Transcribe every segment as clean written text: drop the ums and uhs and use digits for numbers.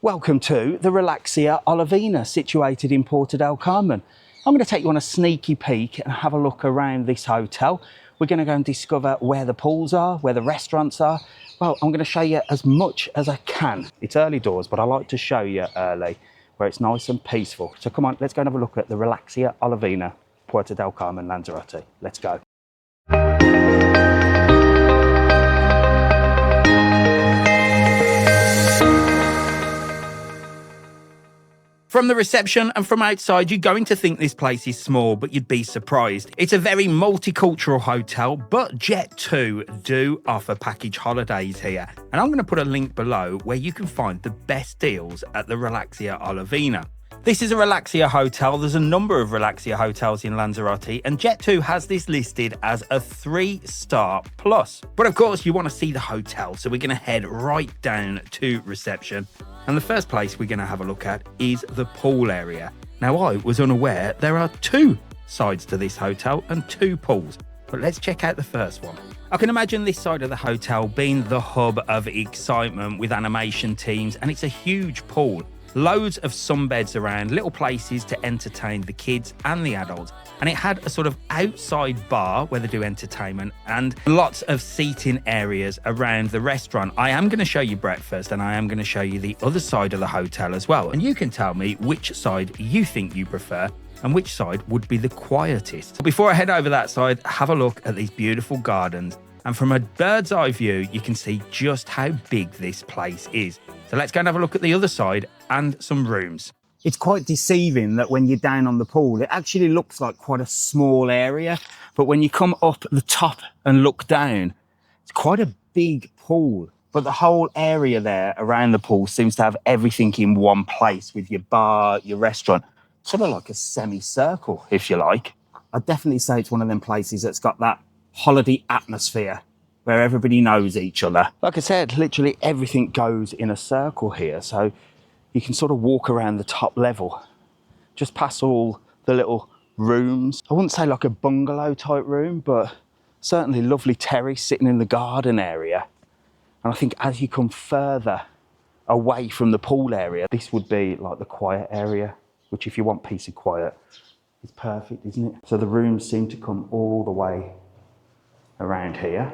Welcome to the Relaxia Olivina, situated in Puerto del Carmen. I'm going to take you on a sneaky peek and have a look around this hotel. We're going to go and discover where the pools are, where the restaurants are. Well, I'm going to show you as much as I can. It's early doors, but I like to show you early, where it's nice and peaceful. So come on, let's go and have a look at the Relaxia Olivina, Puerto del Carmen, Lanzarote. Let's go. From the reception and from outside, you're going to think this place is small, but you'd be surprised. It's a very multicultural hotel, but Jet2 do offer package holidays here. And I'm going to put a link below where you can find the best deals at the Relaxia Olivina. This is a Relaxia hotel. There's a number of Relaxia hotels in Lanzarote, and Jet2 has this listed as a 3-star plus. But of course, you want to see the hotel, so we're going to head right down to reception. And the first place we're going to have a look at is the pool area. Now, I was unaware there are 2 sides to this hotel and 2 pools, but let's check out the first one. I can imagine this side of the hotel being the hub of excitement with animation teams, and it's a huge pool. Loads of sunbeds around, little places to entertain the kids and the adults. And it had a sort of outside bar where they do entertainment and lots of seating areas around the restaurant. I am going to show you breakfast and I am going to show you the other side of the hotel as well. And you can tell me which side you think you prefer and which side would be the quietest. Before I head over that side, have a look at these beautiful gardens. And from a bird's eye view, you can see just how big this place is. So let's go and have a look at the other side and some rooms. It's quite deceiving that when you're down on the pool, it actually looks like quite a small area. But when you come up the top and look down, it's quite a big pool. But the whole area there around the pool seems to have everything in one place with your bar, your restaurant, sort of like a semicircle, if you like. I'd definitely say it's one of them places that's got that holiday atmosphere where everybody knows each other. Like I said, literally everything goes in a circle here, so you can sort of walk around the top level, just past all the little rooms. I wouldn't say like a bungalow type room, but certainly lovely terrace sitting in the garden area. And I think as you come further away from the pool area, this would be like the quiet area, which if you want peace and quiet, is perfect, isn't it? So the rooms seem to come all the way around here.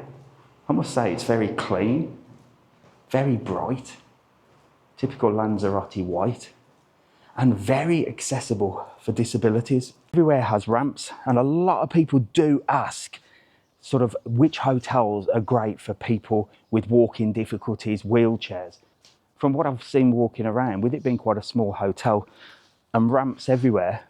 I must say it's very clean, very bright, typical Lanzarote white, and very accessible for disabilities. Everywhere has ramps, and a lot of people do ask sort of which hotels are great for people with walking difficulties, wheelchairs. From what I've seen walking around, with it being quite a small hotel and ramps everywhere,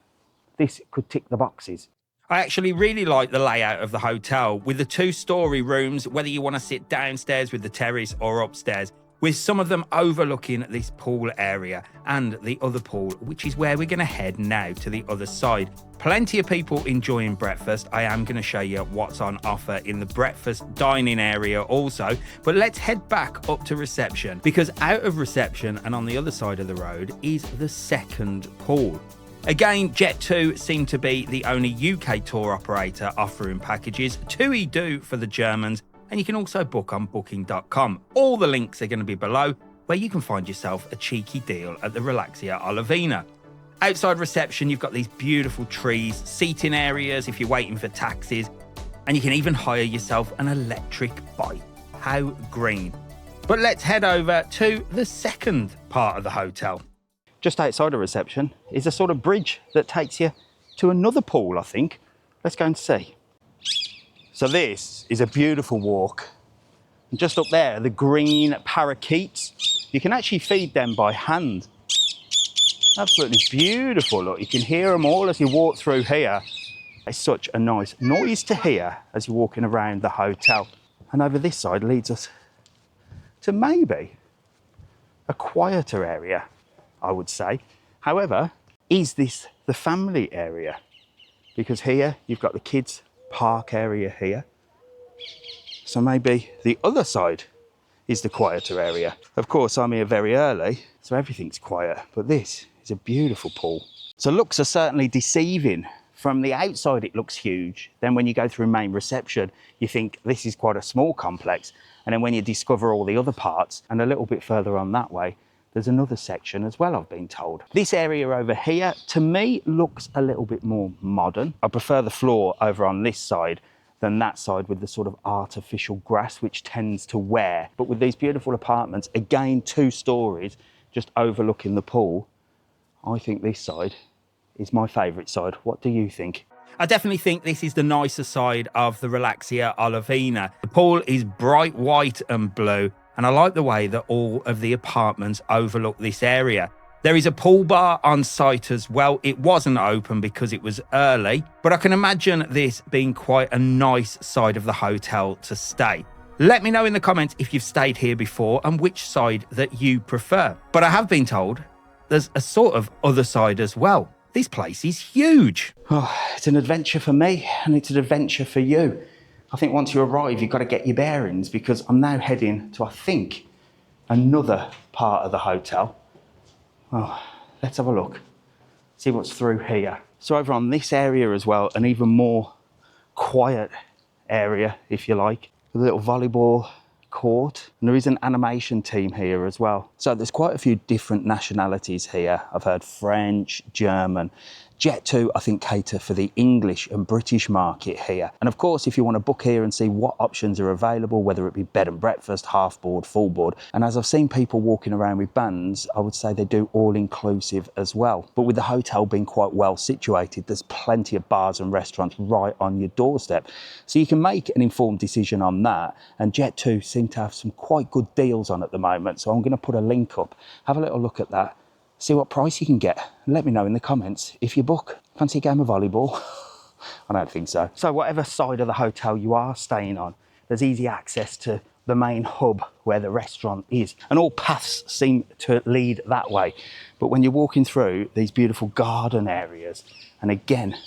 this could tick the boxes. I actually really like the layout of the hotel with the 2-story rooms, whether you want to sit downstairs with the terrace or upstairs, with some of them overlooking this pool area and the other pool, which is where we're going to head now to the other side. Plenty of people enjoying breakfast. I am going to show you what's on offer in the breakfast dining area also, but let's head back up to reception, because out of reception and on the other side of the road is the second pool. Again, Jet2 seem to be the only UK tour operator offering packages. TUI do for the Germans, and you can also book on booking.com. All the links are going to be below, where you can find yourself a cheeky deal at the Relaxia Olivina. Outside reception, you've got these beautiful trees, seating areas if you're waiting for taxis, and you can even hire yourself an electric bike. How green. But let's head over to the second part of the hotel. Just outside of reception is a sort of bridge that takes you to another pool, I think. Let's go and see. So this is a beautiful walk. And just up there, the green parakeets. You can actually feed them by hand. Absolutely beautiful. Look, you can hear them all as you walk through here. It's such a nice noise to hear as you're walking around the hotel. And over this side leads us to maybe a quieter area, I would say. However, is this the family area? Because here you've got the kids' park area here. So maybe the other side is the quieter area. Of course, I'm here very early, so everything's quiet, but this is a beautiful pool. So looks are certainly deceiving. From the outside, it looks huge. Then when you go through main reception, you think this is quite a small complex. And then when you discover all the other parts and a little bit further on that way, there's another section as well, I've been told. This area over here, to me, looks a little bit more modern. I prefer the floor over on this side than that side with the sort of artificial grass, which tends to wear. But with these beautiful apartments, again, 2 stories, just overlooking the pool, I think this side is my favourite side. What do you think? I definitely think this is the nicer side of the Relaxia Olivina. The pool is bright white and blue, and I like the way that all of the apartments overlook this area. There is a pool bar on site as well. It wasn't open because it was early, but I can imagine this being quite a nice side of the hotel to stay. Let me know in the comments if you've stayed here before and which side that you prefer. But I have been told there's a sort of other side as well. This place is huge. Oh, it's an adventure for me and it's an adventure for you. I think once you arrive, you've got to get your bearings, because I'm now heading to, I think, another part of the hotel. Oh, let's have a look, see what's through here. So over on this area as well, an even more quiet area, if you like, with a little volleyball court, and there is an animation team here as well. So there's quite a few different nationalities here. I've heard French, German. Jet2, I think, cater for the English and British market here. And of course, if you want to book here and see what options are available, whether it be bed and breakfast, half board, full board, and as I've seen people walking around with bands, I would say they do all inclusive as well. But with the hotel being quite well situated, there's plenty of bars and restaurants right on your doorstep. So you can make an informed decision on that. And Jet2 seem to have some quite good deals on at the moment. So I'm going to put a link up, have a little look at that, see what price you can get, and let me know in the comments if you book. Fancy a game of volleyball? I don't think so. So whatever side of the hotel you are staying on, there's easy access to the main hub where the restaurant is, and all paths seem to lead that way. But when you're walking through these beautiful garden areas, and again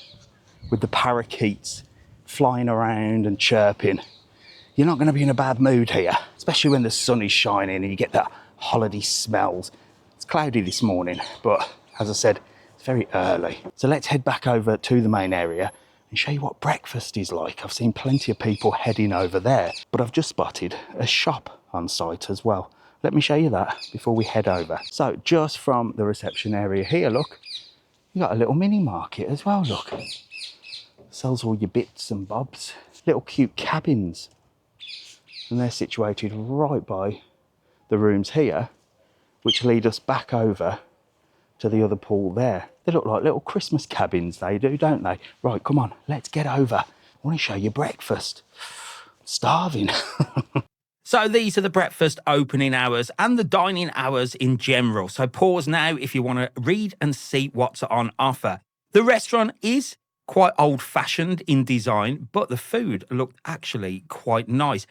with the parakeets flying around and chirping, you're not going to be in a bad mood here, especially when the sun is shining and you get that holiday smells. It's cloudy this morning, but as I said, it's very early. So let's head back over to the main area and show you what breakfast is like. I've seen plenty of people heading over there, but I've just spotted a shop on site as well. Let me show you that before we head over. So just from the reception area here, look, you got a little mini market as well, look. Sells all your bits and bobs. Little cute cabins. And they're situated right by the rooms here, which lead us back over to the other pool there. They look like little Christmas cabins, they do, don't they? Right, come on, let's get over. I want to show you breakfast. Starving. So these are the breakfast opening hours and the dining hours in general. So pause now if you want to read and see what's on offer. The restaurant is quite old-fashioned in design, but the food looked actually quite nice.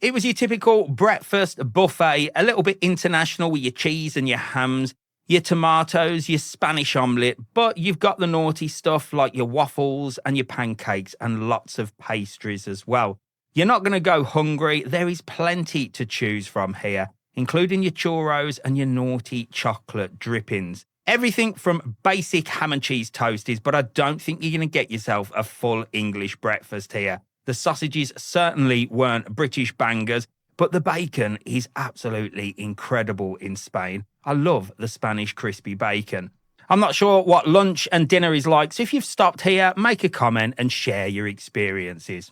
It was your typical breakfast buffet, a little bit international with your cheese and your hams, your tomatoes, your Spanish omelette, but you've got the naughty stuff like your waffles and your pancakes and lots of pastries as well. You're not going to go hungry. There is plenty to choose from here, including your churros and your naughty chocolate drippings. Everything from basic ham and cheese toasties, but I don't think you're going to get yourself a full English breakfast here. The sausages certainly weren't British bangers, but the bacon is absolutely incredible in Spain. I love the Spanish crispy bacon. I'm not sure what lunch and dinner is like, so if you've stopped here, make a comment and share your experiences.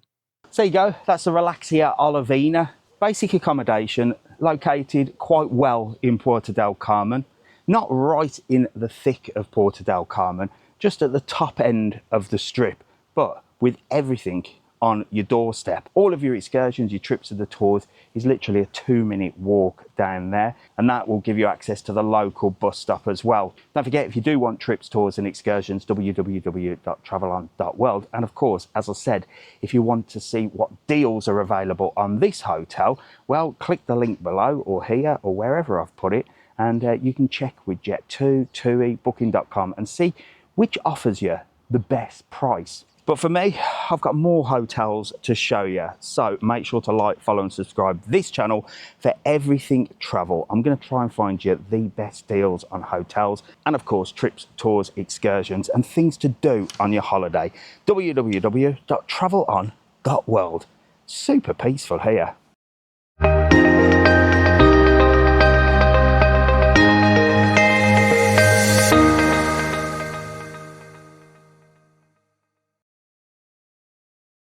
So there you go, that's the Relaxia Olivina. Basic accommodation, located quite well in Puerto del Carmen. Not right in the thick of Puerto del Carmen, just at the top end of the strip, but with everything on your doorstep. All of your excursions, your trips to the tours is literally a 2-minute walk down there, and that will give you access to the local bus stop as well. Don't forget, if you do want trips, tours and excursions, www.travelon.world. And of course, as I said, if you want to see what deals are available on this hotel, well, click the link below or here or wherever I've put it, and you can check with Jet2, TUI, Booking.com and see which offers you the best price. But for me, I've got more hotels to show you. So make sure to like, follow and subscribe this channel for everything travel. I'm going to try and find you the best deals on hotels and of course trips, tours, excursions and things to do on your holiday. www.travelon.world. Super peaceful here.